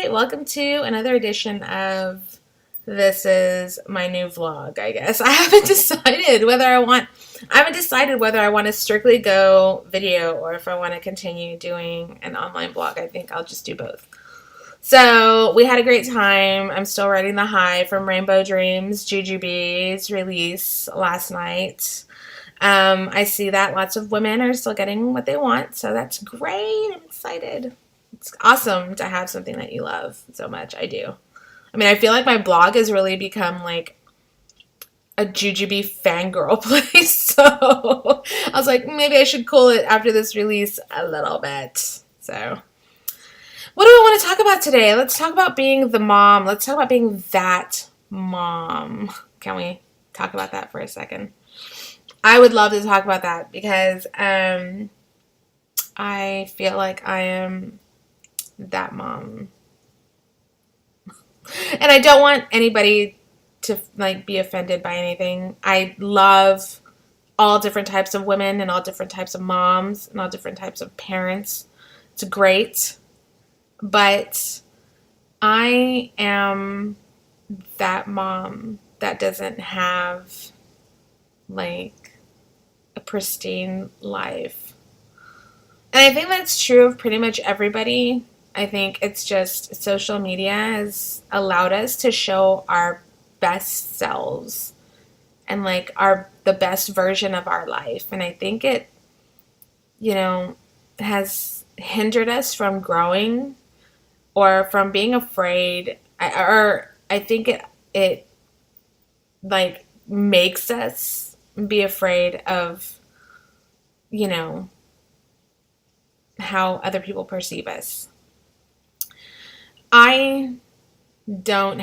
Hi, welcome to another edition of This Is My New Vlog, I guess. I haven't decided whether I want to strictly go video or if I want to continue doing an online blog. I think I'll just do both. So we had a great time. I'm still riding the high from Rainbow Dreams, Jujubee's release last night. I see that lots of women are still getting what they want, so that's great. I'm excited. It's awesome to have something that you love so much. I do. I mean, I feel like my blog has really become like a Jujubee fangirl place. So I was like, maybe I should cool it after this release a little bit. So what do I want to talk about today? Let's talk about being the mom. Let's talk about being that mom. Can we talk about that for a second? I would love to talk about that because I feel like I am that mom. And I don't want anybody to like be offended by anything. I love all different types of women and all different types of moms and all different types of parents. It's great. But I am that mom that doesn't have like a pristine life. And I think that's true of pretty much everybody. I think it's just social media has allowed us to show our best selves and like the best version of our life. And I think it, has hindered us from growing or from being afraid. I think it like makes us be afraid of, how other people perceive us. I'm not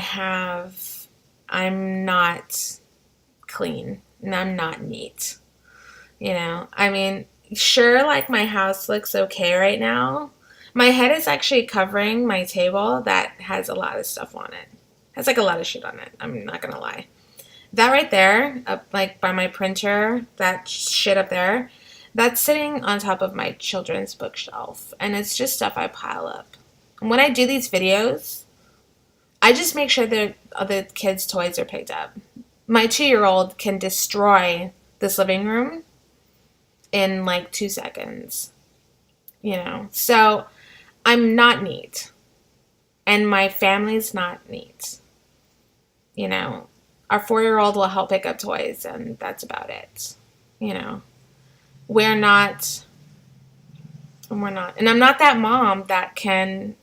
clean and I'm not neat. I mean, sure, like my house looks okay right now. My head is actually covering my table that has a lot of stuff on it. Has like a lot of shit on it. I'm not gonna lie. That right there, up like by my printer, that shit up there, that's sitting on top of my children's bookshelf. And it's just stuff I pile up. And when I do these videos, I just make sure that the kids' toys are picked up. My 2-year-old can destroy this living room in like 2 seconds. So I'm not neat. And my family's not neat. Our 4-year-old will help pick up toys, and that's about it. We're not. And I'm not that mom that can.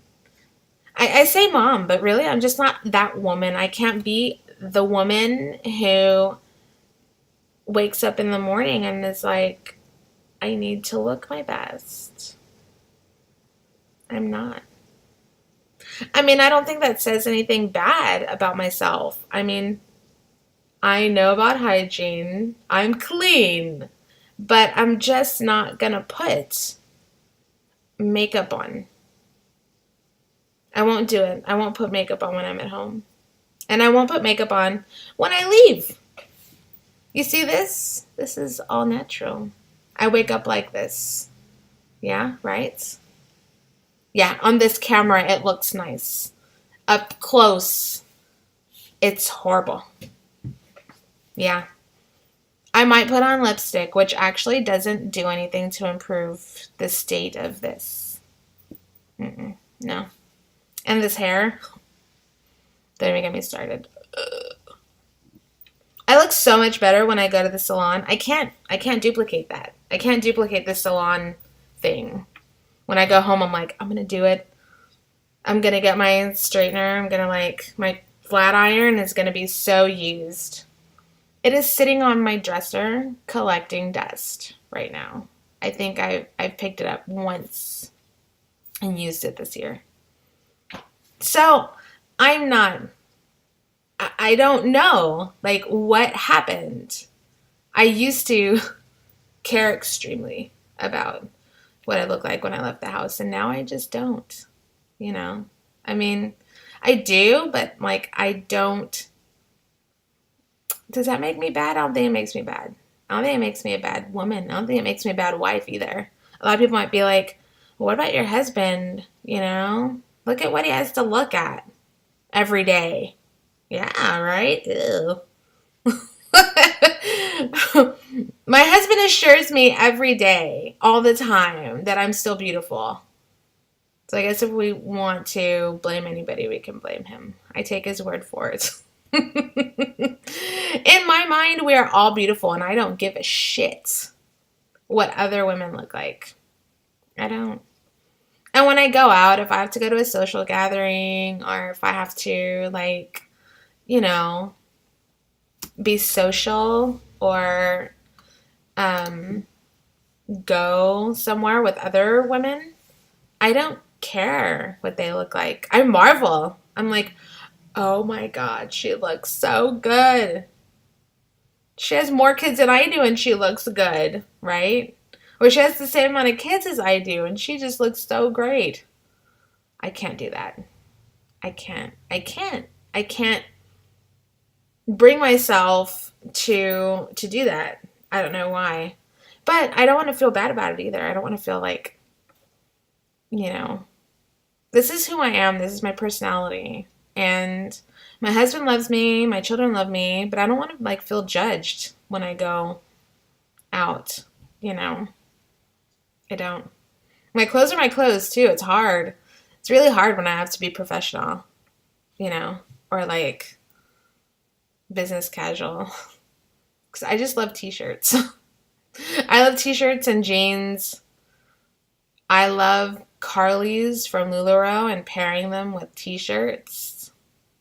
I say mom, but really I'm just not that woman. I can't be the woman who wakes up in the morning and is like, I need to look my best. I'm not. I mean, I don't think that says anything bad about myself. I mean, I know about hygiene. I'm clean. But I'm just not going to put makeup on. I won't do it. I won't put makeup on when I'm at home. And I won't put makeup on when I leave. You see this? This is all natural. I wake up like this. Yeah, right? Yeah, on this camera it looks nice. Up close, it's horrible. Yeah. I might put on lipstick, which actually doesn't do anything to improve the state of this. No. And this hair, don't even get me started. I look so much better when I go to the salon. I can't duplicate that. I can't duplicate the salon thing. When I go home, I'm like, I'm going to do it. I'm going to get my straightener. I'm going to my flat iron is going to be so used. It is sitting on my dresser collecting dust right now. I think I've picked it up once and used it this year. So I don't know what happened. I used to care extremely about what I look like when I left the house, and now I just don't. I mean, I do, but I don't. Does that make me bad? I don't think it makes me bad. I don't think it makes me a bad woman. I don't think it makes me a bad wife either. A lot of people might be like, well, what about your husband? Look at what he has to look at every day. Yeah, right? Ew. My husband assures me every day, all the time, that I'm still beautiful. So I guess if we want to blame anybody, we can blame him. I take his word for it. In my mind, we are all beautiful, and I don't give a shit what other women look like. I don't. And when I go out, if I have to go to a social gathering or if I have to, like, you know, be social or um, go somewhere with other women, I don't care what they look like. I marvel. I'm like, oh my God, she looks so good. She has more kids than I do and she looks good, right? Or she has the same amount of kids as I do and she just looks so great. I can't do that. I can't. I can't bring myself to do that. I don't know why. But I don't want to feel bad about it either. I don't want to feel like, you know, this is who I am. This is my personality. And my husband loves me, my children love me, but I don't want to like feel judged when I go out, you know. I don't. My clothes are my clothes too. It's hard. It's really hard when I have to be professional, you know, or like business casual. Because I just love t-shirts. I love t-shirts and jeans. I love Carly's from LuLaRoe and pairing them with t-shirts.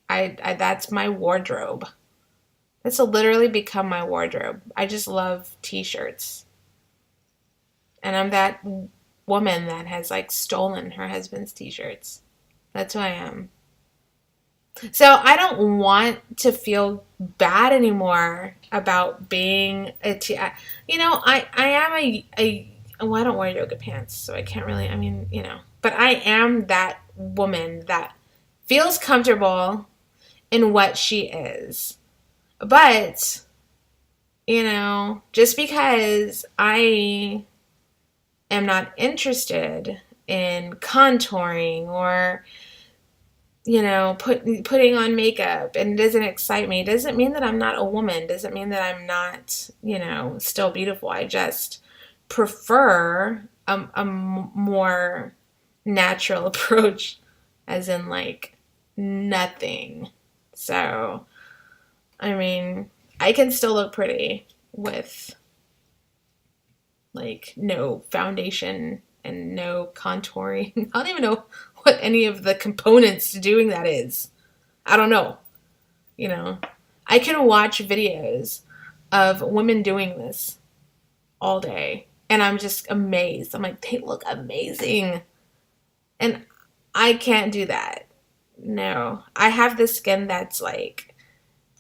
I that's my wardrobe. It's literally become my wardrobe. I just love t-shirts. And I'm that woman that has like stolen her husband's t-shirts. That's who I am. So I don't want to feel bad anymore about being you know, I am well, I don't wear yoga pants, so I can't really, I mean, you know, but I am that woman that feels comfortable in what she is. But, you know, just because I am not interested in contouring or you know, putting on makeup and it doesn't excite me. It doesn't mean that I'm not a woman. It doesn't mean that I'm not, you know, still beautiful. I just prefer a more natural approach, as in like nothing. So, I mean, I can still look pretty with like no foundation and no contouring. I don't even know what any of the components to doing that is. I don't know. You know, I can watch videos of women doing this all day and I'm just amazed. I'm like, they look amazing. And I can't do that. No. I have the skin that's like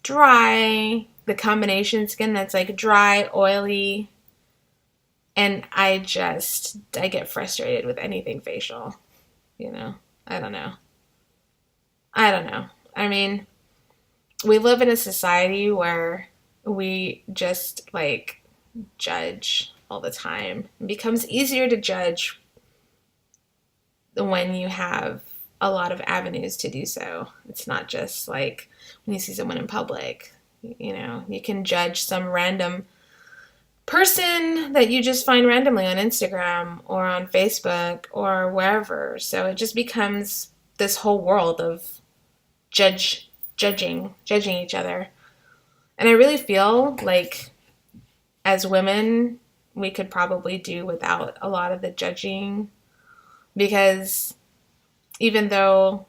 dry, the combination skin that's like dry, oily, and I get frustrated with anything facial. You know, I don't know. I don't know. I mean, we live in a society where we just like judge all the time. It becomes easier to judge when you have a lot of avenues to do so. It's not just like when you see someone in public. You know, you can judge some random person that you just find randomly on Instagram or on Facebook or wherever. So it just becomes this whole world of judging each other. And I really feel like as women, we could probably do without a lot of the judging because even though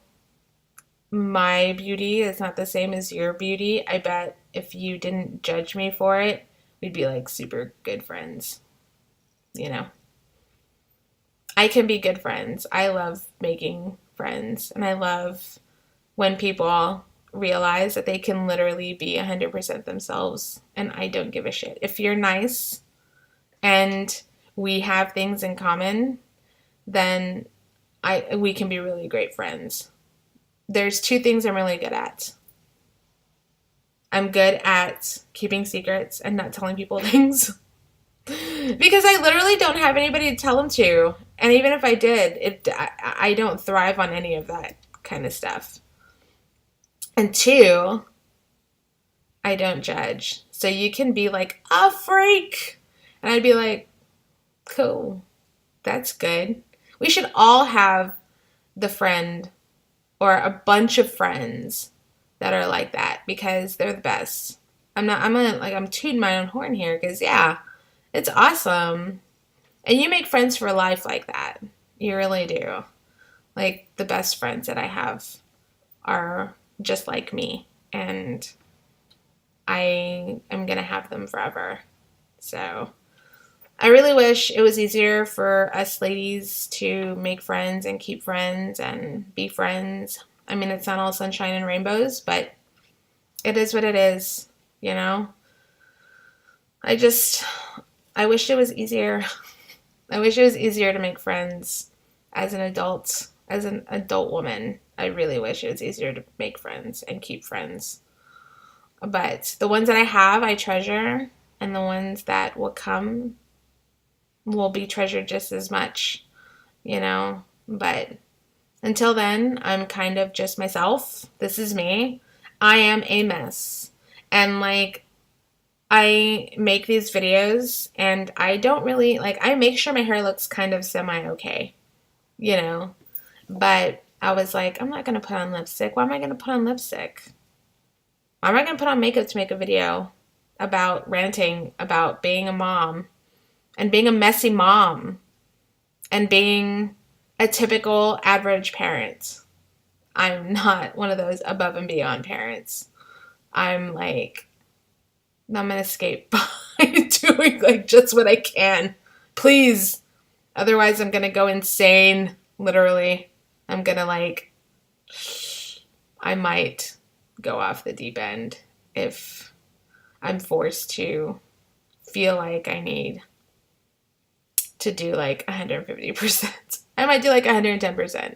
my beauty is not the same as your beauty, I bet if you didn't judge me for it, we'd be like super good friends, you know? I can be good friends. I love making friends and I love when people realize that they can literally be 100% themselves and I don't give a shit. If you're nice and we have things in common, then we can be really great friends. There's two things I'm really good at. I'm good at keeping secrets and not telling people things. Because I literally don't have anybody to tell them to. And even if I did, I don't thrive on any of that kind of stuff. And two, I don't judge. So you can be like, a freak. And I'd be like, cool. That's good. We should all have the friend or a bunch of friends that are like that because they're the best. I'm tooting my own horn here because, yeah, it's awesome. And you make friends for life like that. You really do. Like, the best friends that I have are just like me. And I am going to have them forever. So I really wish it was easier for us ladies to make friends and keep friends and be friends. I mean, it's not all sunshine and rainbows, but it is what it is, you know? I wish it was easier. I wish it was easier to make friends as an adult woman. I really wish it was easier to make friends and keep friends. But the ones that I have, I treasure, and the ones that will come will be treasured just as much, you know? But until then, I'm kind of just myself. This is me. I am a mess. And like, I make these videos and I don't really, like, I make sure my hair looks kind of semi-okay, you know? But I was like, I'm not going to put on lipstick. Why am I going to put on lipstick? Why am I going to put on makeup to make a video about ranting about being a mom and being a messy mom and being a typical average parent? I'm not one of those above and beyond parents. I'm like, I'm going to escape by doing like just what I can. Please. Otherwise, I'm going to go insane. Literally. I'm going to like, I might go off the deep end if I'm forced to feel like I need to do like 150%. I might do like 110%.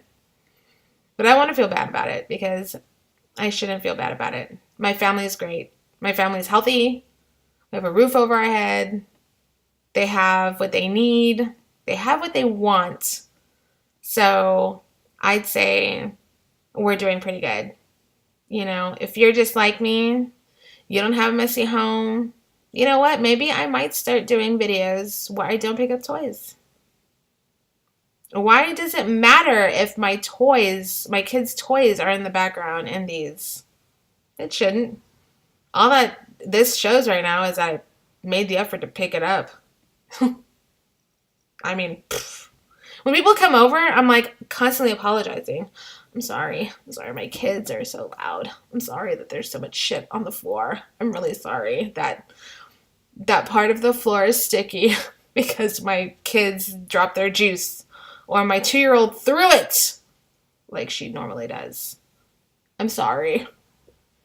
But I want to feel bad about it because I shouldn't feel bad about it. My family is great. My family is healthy. We have a roof over our head. They have what they need. They have what they want. So I'd say we're doing pretty good. You know, if you're just like me, you don't have a messy home, you know what? Maybe I might start doing videos where I don't pick up toys. Why does it matter if my kids' toys are in the background in these? It shouldn't. All that this shows right now is I made the effort to pick it up. I mean, when people come over, I'm like constantly apologizing. I'm sorry. My kids are so loud. I'm sorry that there's so much shit on the floor. I'm really sorry that part of the floor is sticky because my kids dropped their juice or my 2-year-old threw it like she normally does. I'm sorry.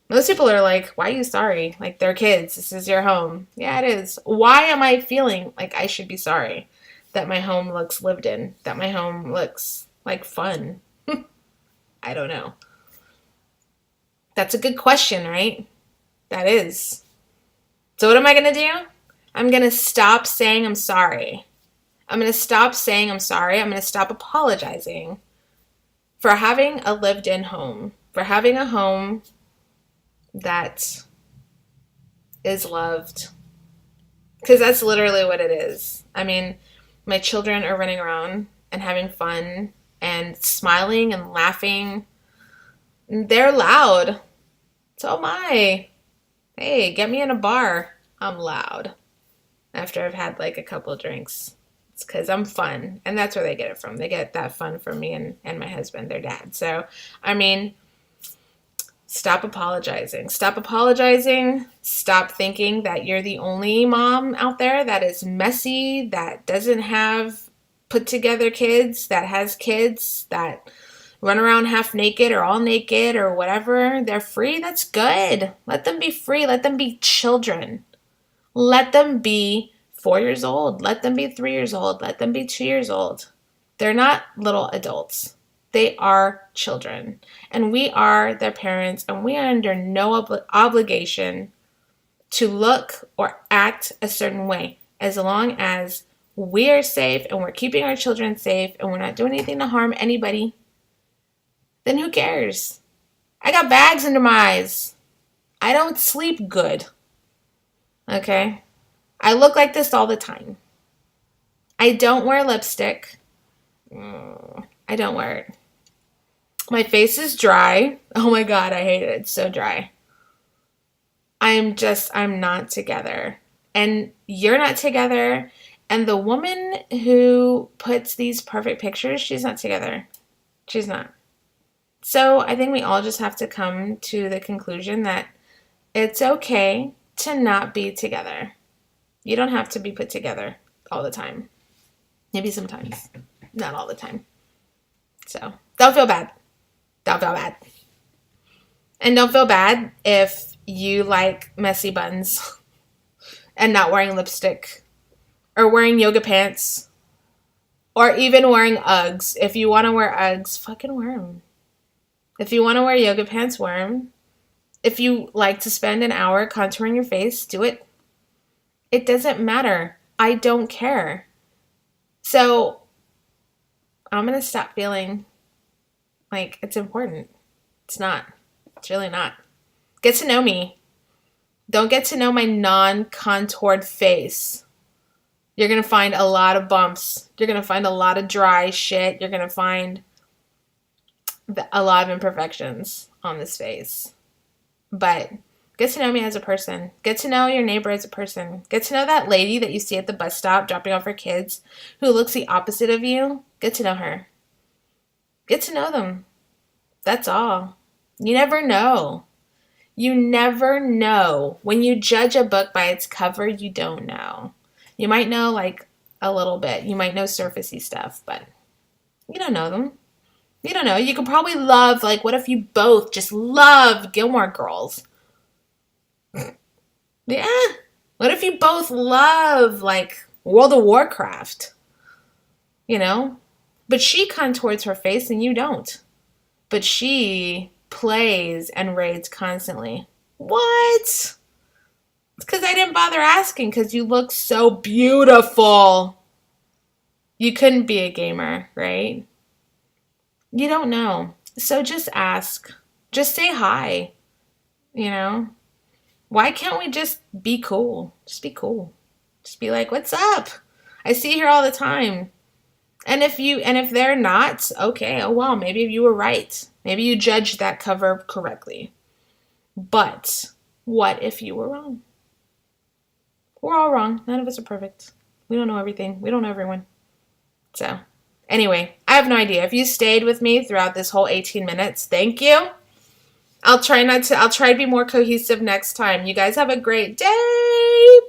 Most people are like, why are you sorry? Like, they're kids. This is your home. Yeah, it is. Why am I feeling like I should be sorry that my home looks lived in, that my home looks like fun? I don't know. That's a good question, right? That is. So what am I going to do? I'm going to stop saying I'm sorry. I'm going to stop saying I'm sorry. I'm going to stop apologizing for having a lived-in home, for having a home that is loved. Because that's literally what it is. I mean, my children are running around and having fun and smiling and laughing. They're loud. So am I. Hey, get me in a bar. I'm loud. After I've had like a couple of drinks. It's because I'm fun. And that's where they get it from. They get that fun from me and my husband, their dad. So, I mean, stop apologizing. Stop apologizing. Stop thinking that you're the only mom out there that is messy, that doesn't have put together kids, that has kids, that run around half naked or all naked or whatever. They're free. That's good. Let them be free. Let them be children. Let them be 4 years old. Let them be 3 years old. Let them be 2 years old. They're not little adults. They are children. And we are their parents, and we are under no obligation to look or act a certain way. as long as we're safe and we're keeping our children safe and we're not doing anything to harm anybody, then who cares? I got bags under my eyes. I don't sleep good. Okay? I look like this all the time. I don't wear lipstick. I don't wear it. My face is dry. Oh my God, I hate it. It's so dry. I'm not together. And you're not together. And the woman who puts these perfect pictures, she's not together. She's not. So I think we all just have to come to the conclusion that it's okay to not be together. You don't have to be put together all the time. Maybe sometimes. Not all the time. So don't feel bad. Don't feel bad. And don't feel bad if you like messy buns and not wearing lipstick or wearing yoga pants or even wearing Uggs. If you want to wear Uggs, fucking wear them. If you want to wear yoga pants, wear them. If you like to spend an hour contouring your face, do it. It doesn't matter. I don't care. So I'm going to stop feeling like it's important. It's not. It's really not. Get to know me. Don't get to know my non-contoured face. You're going to find a lot of bumps. You're going to find a lot of dry shit. You're going to find a lot of imperfections on this face. But get to know me as a person. Get to know your neighbor as a person. Get to know that lady that you see at the bus stop dropping off her kids who looks the opposite of you. Get to know her. Get to know them. That's all. You never know. You never know. When you judge a book by its cover, you don't know. You might know like a little bit. You might know surfacey stuff, but you don't know them. You don't know. You could probably love, like, what if you both just love Gilmore Girls? Yeah. What if you both love, like, World of Warcraft? You know? But she contours her face and you don't. But she plays and raids constantly. What? It's because I didn't bother asking because you look so beautiful. You couldn't be a gamer, right? You don't know. So just ask. Just say hi. You know? Why can't we just be cool? Just be cool. Just be like, what's up? I see you here all the time. And if they're not, okay, oh well, maybe you were right. Maybe you judged that cover correctly. But what if you were wrong? We're all wrong. None of us are perfect. We don't know everything. We don't know everyone. So, anyway, I have no idea. If you stayed with me throughout this whole 18 minutes, thank you. I'll try to be more cohesive next time. You guys have a great day.